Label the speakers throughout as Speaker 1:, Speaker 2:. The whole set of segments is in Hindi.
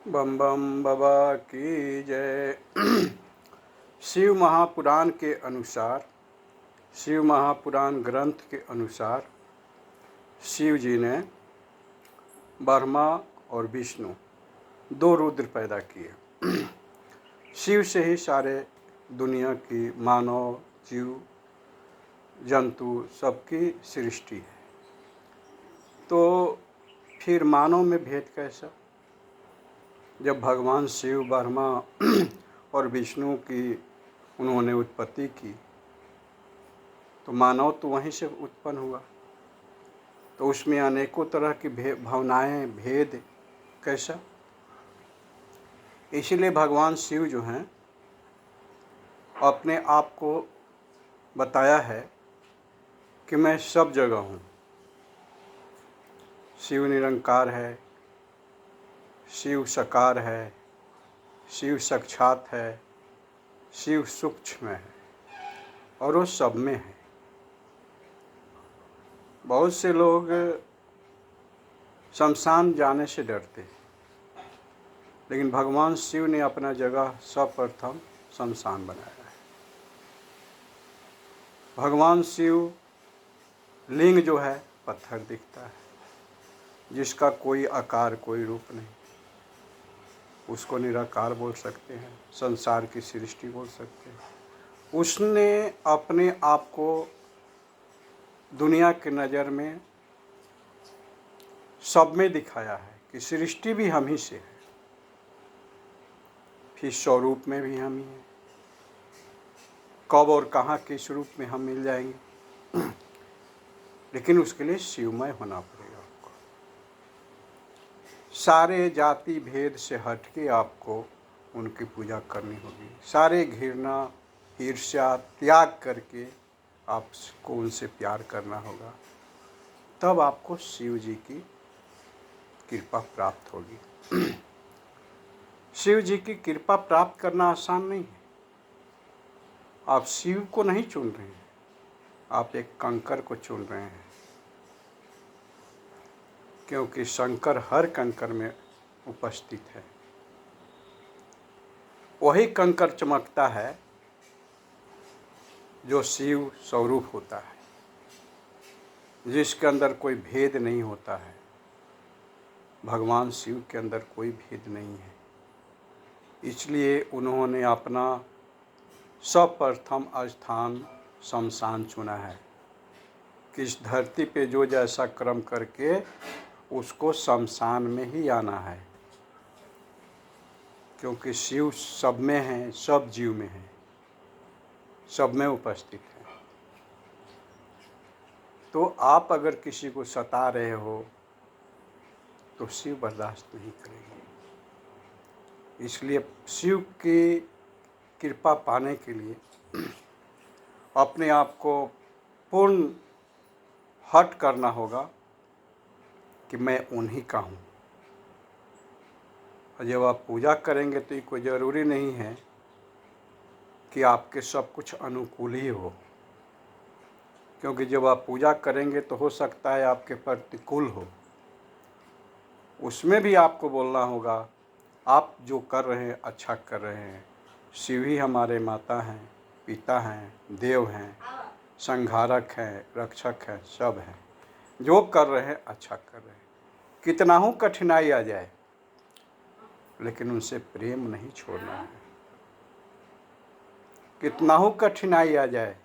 Speaker 1: बम बम बाबा की जय। शिव महापुराण के अनुसार, शिव महापुराण ग्रंथ के अनुसार शिव जी ने ब्रह्मा और विष्णु दो रुद्र पैदा किए। शिव से ही सारे दुनिया की मानव जीव जंतु सबकी सृष्टि है। तो फिर मानव में भेद कैसा? जब भगवान शिव ब्रह्मा और विष्णु की उन्होंने उत्पत्ति की तो मानव तो वहीं से उत्पन्न हुआ, तो उसमें अनेकों तरह की भावनाएं भेद कैसा? इसीलिए भगवान शिव जो हैं अपने आप को बताया है कि मैं सब जगह हूँ। शिव निरंकार है, शिव साकार है, शिव साक्षात है, शिव सूक्ष्म है और वो सब में है। बहुत से लोग शमशान जाने से डरते हैं, लेकिन भगवान शिव ने अपना जगह सर्वप्रथम शमशान बनाया है। भगवान शिव लिंग जो है पत्थर दिखता है, जिसका कोई आकार कोई रूप नहीं, उसको निराकार बोल सकते हैं, संसार की सृष्टि बोल सकते हैं। उसने अपने आप को दुनिया की नज़र में सब में दिखाया है कि सृष्टि भी हम ही से है, फिर स्वरूप में भी हम ही हैं। कब और कहाँ किस रूप में हम मिल जाएंगे, लेकिन उसके लिए शिवमय होना पड़ेगा। आपको सारे जाति भेद से हटके आपको उनकी पूजा करनी होगी। सारे घृणा ईर्ष्या त्याग करके आपको उनसे प्यार करना होगा, तब आपको शिव जी की कृपा प्राप्त होगी। शिव जी की कृपा प्राप्त करना आसान नहीं है। आप शिव को नहीं चुन रहे हैं, आप एक कंकर को चुन रहे हैं, क्योंकि शंकर हर कंकर में उपस्थित है। वही कंकर चमकता है जो शिव स्वरूप होता है, जिसके अंदर कोई भेद नहीं होता है। भगवान शिव के अंदर कोई भेद नहीं है, इसलिए उन्होंने अपना सर्वप्रथम स्थान शमशान चुना है कि इस धरती पे जो जैसा कर्म करके उसको शमशान में ही आना है, क्योंकि शिव सब में है, सब जीव में है, सब में उपस्थित है। तो आप अगर किसी को सता रहे हो तो शिव बर्दाश्त नहीं करेंगे। इसलिए शिव की कृपा पाने के लिए अपने आप को पूर्ण हट करना होगा कि मैं उन्हीं का हूँ। और जब आप पूजा करेंगे तो ये कोई ज़रूरी नहीं है कि आपके सब कुछ अनुकूल ही हो, क्योंकि जब आप पूजा करेंगे तो हो सकता है आपके प्रतिकूल हो। उसमें भी आपको बोलना होगा आप जो कर रहे हैं अच्छा कर रहे हैं। शिव ही हमारे माता हैं, पिता हैं, देव हैं, संहारक हैं, रक्षक हैं, सब हैं। जो कर रहे हैं अच्छा कर रहे हैं। कितना ही कठिनाई आ जाए, लेकिन उनसे प्रेम नहीं छोड़ना है। कितना ही कठिनाई आ जाए,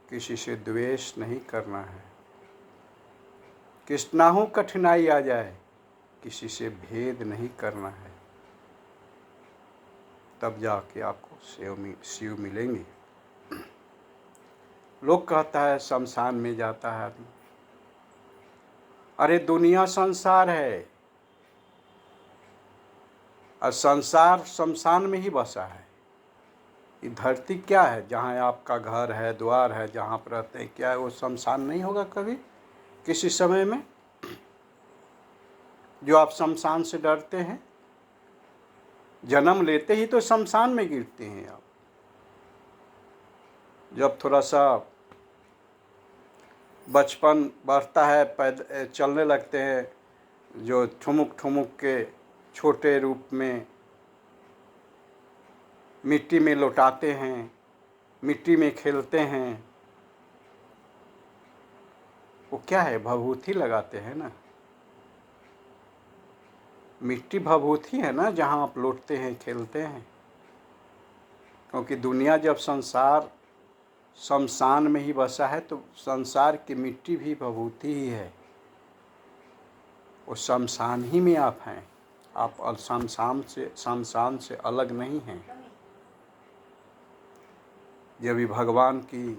Speaker 1: किसी से द्वेष नहीं करना है। कितना ही कठिनाई आ जाए, किसी से भेद नहीं करना है। तब जाके आपको शिव मिलेंगे। लोग कहता है शमशान में जाता है आदमी। अरे दुनिया संसार है और संसार शमशान में ही बसा है। ये धरती क्या है? जहाँ आपका घर है, द्वार है, जहाँ पर रहते हैं, क्या है वो शमशान नहीं होगा कभी किसी समय में? जो आप शमशान से डरते हैं, जन्म लेते ही तो शमशान में गिरते हैं आप। जब थोड़ा सा बचपन बढ़ता है, चलने लगते हैं, जो ठुमुक ठुमुक के छोटे रूप में मिट्टी में लौटाते हैं, मिट्टी में खेलते हैं। वो क्या है, भभूति लगाते हैं ना। मिट्टी भभूति है ना, जहाँ आप लौटते हैं, खेलते हैं। क्योंकि दुनिया जब संसार शमशान में ही बसा है तो संसार की मिट्टी भी भभूति ही है। वो शमशान ही में आप हैं, आप शमशान से अलग नहीं हैं। जब भी भगवान की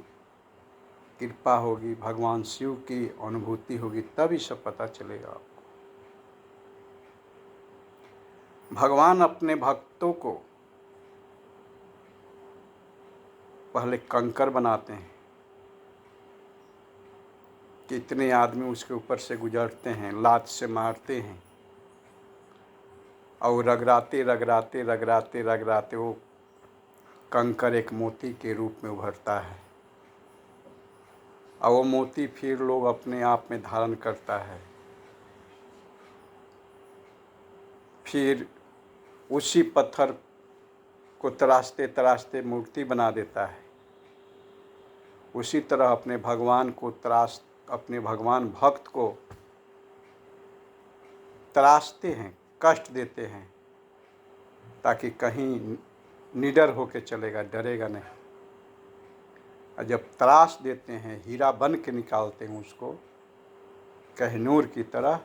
Speaker 1: कृपा होगी, भगवान शिव की अनुभूति होगी, तभी सब पता चलेगा आपको। भगवान अपने भक्तों को पहले कंकर बनाते हैं। कितने आदमी उसके ऊपर से गुजरते हैं, लात से मारते हैं और रगड़ाते रगड़ाते रगड़ाते रगड़ाते वो कंकर एक मोती के रूप में उभरता है। और वो मोती फिर लोग अपने आप में धारण करता है। फिर उसी पत्थर को तराशते तराशते मूर्ति बना देता है। उसी तरह अपने भगवान भक्त को तराशते हैं, कष्ट देते हैं, ताकि कहीं निडर होके चलेगा, डरेगा नहीं। और जब तराश देते हैं, हीरा बन के निकालते हैं उसको कहनूर की तरह,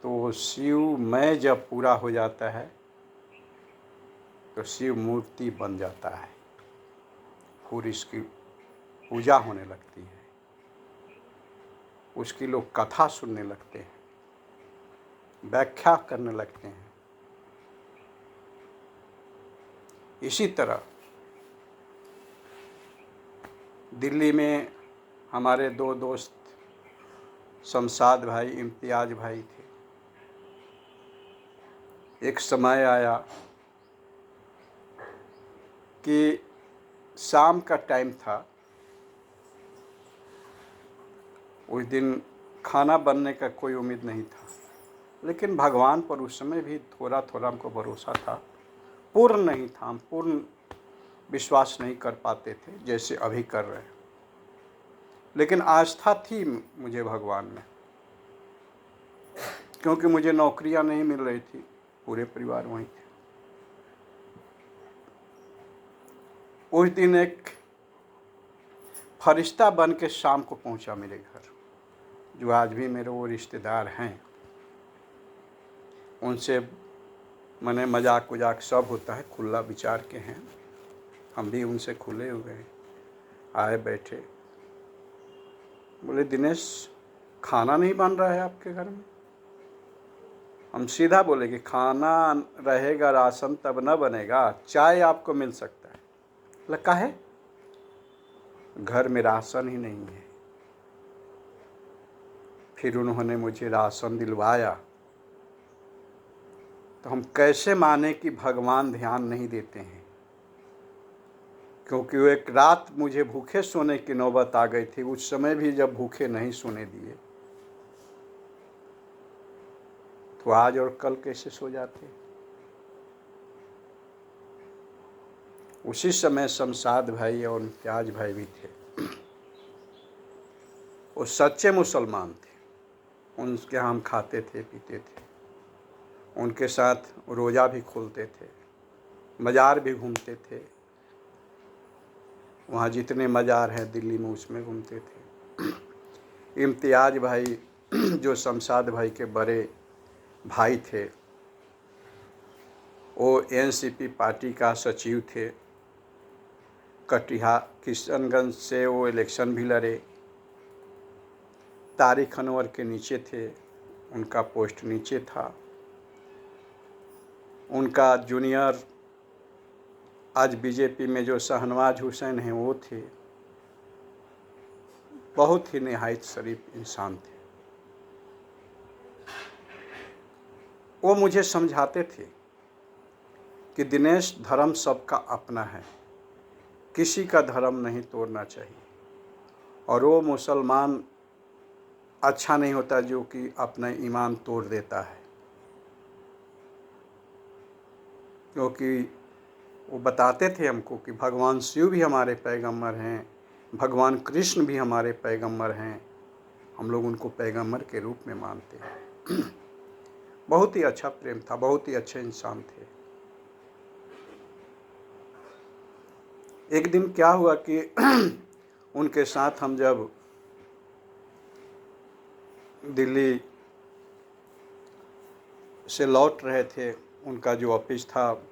Speaker 1: तो शिवमय जब पूरा हो जाता है तो शिव मूर्ति बन जाता है। फिर इसकी पूजा होने लगती है, उसकी लोग कथा सुनने लगते हैं, व्याख्या करने लगते हैं। इसी तरह दिल्ली में हमारे दो दोस्त शमशाद भाई, इम्तियाज भाई थे। एक समय आया कि शाम का टाइम था। उस दिन खाना बनने का कोई उम्मीद नहीं था, लेकिन भगवान पर उस समय भी थोड़ा थोड़ा हमको भरोसा था। पूर्ण नहीं था, हम पूर्ण विश्वास नहीं कर पाते थे जैसे अभी कर रहे हैं, लेकिन आस्था थी मुझे भगवान में। क्योंकि मुझे नौकरियां नहीं मिल रही थी, पूरे परिवार वहीं थे। उस दिन एक फरिश्ता बन के शाम को पहुंचा मेरे घर, जो आज भी मेरे वो रिश्तेदार हैं। उनसे मैंने मजाक वजाक सब होता है, खुला विचार के हैं, हम भी उनसे खुले हुए हैं। आए, बैठे, बोले दिनेश खाना नहीं बन रहा है आपके घर में? हम सीधा बोले कि खाना रहेगा, राशन तब न बनेगा, चाय आपको मिल सकता है। लगा है घर में राशन ही नहीं है। फिर उन्होंने मुझे राशन दिलवाया। तो हम कैसे माने कि भगवान ध्यान नहीं देते हैं? क्योंकि वो एक रात मुझे भूखे सोने की नौबत आ गई थी। उस समय भी जब भूखे नहीं सोने दिए, तो आज और कल कैसे सो जाते? उसी समय शमशाद भाई और इम्तियाज भाई भी थे। वो सच्चे मुसलमान थे, उनके यहाँ हम खाते थे, पीते थे, उनके साथ रोज़ा भी खोलते थे, बाज़ार भी घूमते थे। वहाँ जितने मज़ार हैं दिल्ली में उसमें घूमते थे। इम्तियाज भाई जो शमशाद भाई के बड़े भाई थे, वो एनसीपी पार्टी का सचिव थे। किशनगंज से वो इलेक्शन भी लड़े। तारिक अनवर के नीचे थे, उनका पोस्ट नीचे था। उनका जूनियर आज बीजेपी में जो शहनवाज हुसैन हैं वो थे। बहुत ही निहायत शरीफ इंसान थे। वो मुझे समझाते थे कि दिनेश, धर्म सबका अपना है, किसी का धर्म नहीं तोड़ना चाहिए। और वो मुसलमान अच्छा नहीं होता जो कि अपना ईमान तोड़ देता है। क्योंकि वो बताते थे हमको कि भगवान शिव भी हमारे पैगंबर हैं, भगवान कृष्ण भी हमारे पैगंबर हैं, हम लोग उनको पैगंबर के रूप में मानते हैं। बहुत ही अच्छा प्रेम था, बहुत ही अच्छे इंसान थे। एक दिन क्या हुआ कि उनके साथ हम जब दिल्ली से लौट रहे थे, उनका जो ऑफिस था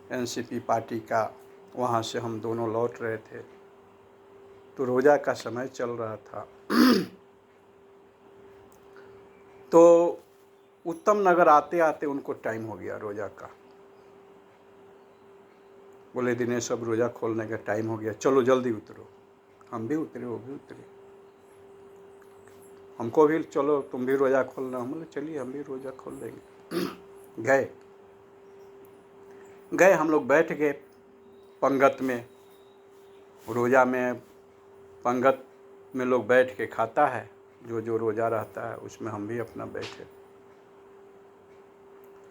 Speaker 1: एनसीपी पार्टी का, वहाँ से हम दोनों लौट रहे थे, तो रोज़ा का समय चल रहा था। तो उत्तम नगर आते आते उनको टाइम हो गया रोज़ा का। बोले दिनेश अब रोज़ा खोलने का टाइम हो गया, चलो जल्दी उतरो। हम भी उतरे, वो भी उतरे, हमको भी चलो तुम भी रोज़ा खोलना। हम बोले चलिए हम भी रोज़ा खोल लेंगे। गए हम लोग बैठ गए पंगत में। रोज़ा में पंगत में लोग बैठ के खाता है, जो जो रोज़ा रहता है उसमें हम भी अपना बैठे।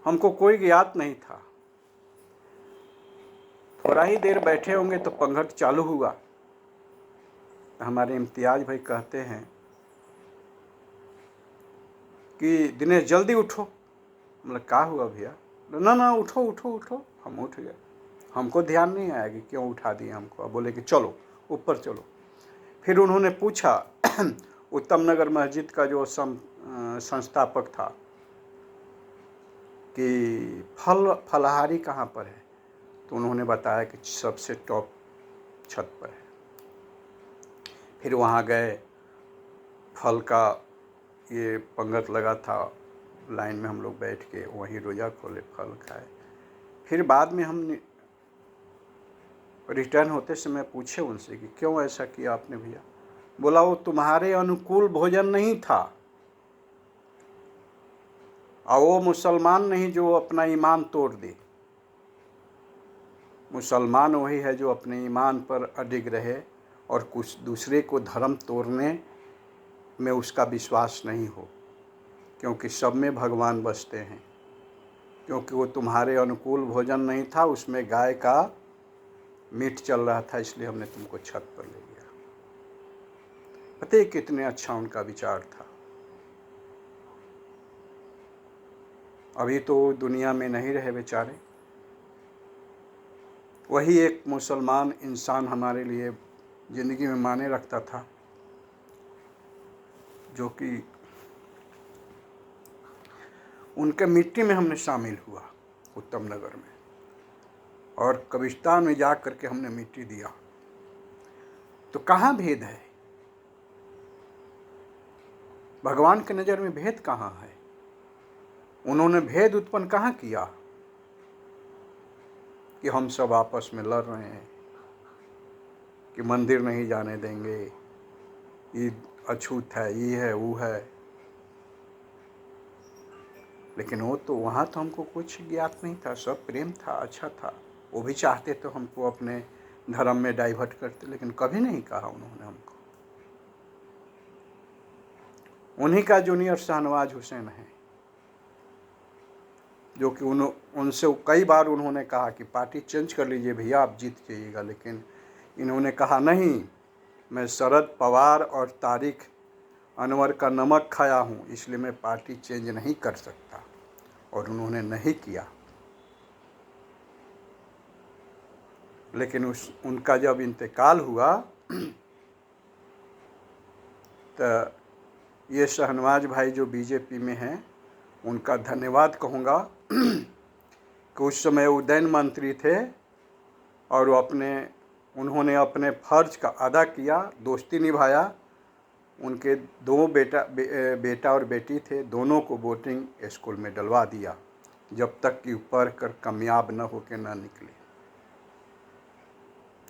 Speaker 1: हमको कोई ज्ञात नहीं था। थोड़ा ही देर बैठे होंगे तो पंगत चालू हुआ। हमारे इम्तियाज भाई कहते हैं कि दिनेश जल्दी उठो। मतलब क्या हुआ भैया? ना ना उठो उठो उठो। हम उठ गए। हमको ध्यान नहीं आया कि क्यों उठा दिए हमको। अब बोले कि चलो ऊपर चलो। फिर उन्होंने पूछा उत्तम नगर मस्जिद का जो संस्थापक था कि फलहारी कहाँ पर है, तो उन्होंने बताया कि सबसे टॉप छत पर है। फिर वहाँ गए, फल का ये पंगत लगा था, लाइन में हम लोग बैठ के वहीं रोज़ा खोले, फल खाए। फिर बाद में हम रिटर्न होते समय पूछे उनसे कि क्यों ऐसा किया आपने भैया? बोला वो तुम्हारे अनुकूल भोजन नहीं था, और वो मुसलमान नहीं जो अपना ईमान तोड़ दे। मुसलमान वही है जो अपने ईमान पर अडिग रहे और कुछ दूसरे को धर्म तोड़ने में उसका विश्वास नहीं हो, क्योंकि सब में भगवान बसते हैं। क्योंकि वो तुम्हारे अनुकूल भोजन नहीं था, उसमें गाय का मीट चल रहा था, इसलिए हमने तुमको छत पर ले गया। पता है कितने अच्छा उनका विचार था। अभी तो दुनिया में नहीं रहे बेचारे। वही एक मुसलमान इंसान हमारे लिए ज़िंदगी में माने रखता था, जो कि उनके मिट्टी में हमने शामिल हुआ उत्तम नगर में, और कब्रिस्तान में जा कर के हमने मिट्टी दिया। तो कहाँ भेद है? भगवान की नज़र में भेद कहाँ है? उन्होंने भेद उत्पन्न कहाँ किया कि हम सब आपस में लड़ रहे हैं कि मंदिर नहीं जाने देंगे, ये अछूत है, ये है, वो है। लेकिन वो तो वहाँ तो हमको कुछ ज्ञात नहीं था, सब प्रेम था, अच्छा था। वो भी चाहते तो हमको अपने धर्म में डाइवर्ट करते, लेकिन कभी नहीं कहा उन्होंने हमको। उन्हीं का जूनियर शाहनवाज हुसैन है, जो कि उनसे कई बार उन्होंने कहा कि पार्टी चेंज कर लीजिए भैया, आप जीत जाइएगा। लेकिन इन्होंने कहा नहीं, मैं शरद पवार और तारिक अनवर का नमक खाया हूँ, इसलिए मैं पार्टी चेंज नहीं कर सकता। और उन्होंने नहीं किया। लेकिन उनका जब इंतकाल हुआ तो ये शहनवाज भाई जो बीजेपी में हैं, उनका धन्यवाद कहूँगा कि उस समय उदयन मंत्री थे और उन्होंने अपने फर्ज का अदा किया, दोस्ती निभाया। उनके दो बेटा और बेटी थे, दोनों को बोर्डिंग स्कूल में डलवा दिया, जब तक कि पढ़ कर कामयाब न हो के न निकले।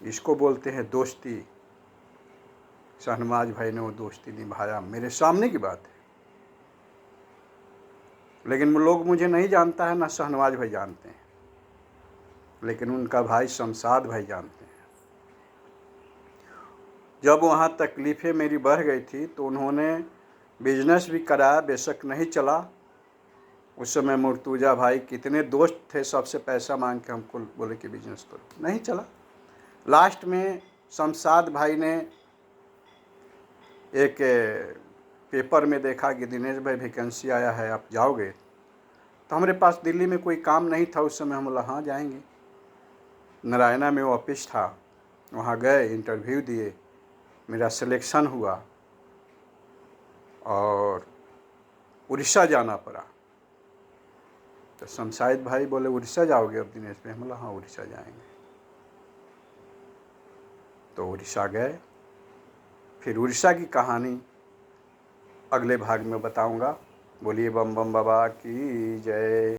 Speaker 1: इसको बोलते हैं दोस्ती। शहनवाज भाई ने वो दोस्ती निभाया, मेरे सामने की बात है। लेकिन लोग मुझे नहीं जानता है, ना शहनवाज भाई जानते हैं, लेकिन उनका भाई शमशाद भाई जानते हैं। जब वहाँ तकलीफ़ें मेरी बढ़ गई थी तो उन्होंने बिजनेस भी कराया, बेशक नहीं चला। उस समय मुर्तुजा भाई कितने दोस्त थे, सबसे पैसा मांग के हमको बोले कि बिजनेस करो, नहीं चला। लास्ट में शमशाद भाई ने एक पेपर में देखा कि दिनेश भाई वैकेंसी आया है, आप जाओगे? तो हमारे पास दिल्ली में कोई काम नहीं था उस समय, हम बोला हाँ जाएंगे। नारायणा में वो ऑफिस था, वहाँ गए, इंटरव्यू दिए, मेरा सिलेक्शन हुआ और उड़ीसा जाना पड़ा। तो शमशाद भाई बोले उड़ीसा जाओगे अब दिनेश भाई? हम बोला हाँ उड़ीसा जाएंगे। तो उड़ीसा गए। फिर उड़ीसा की कहानी अगले भाग में बताऊंगा। बोलिए बम बम बाबा की जय।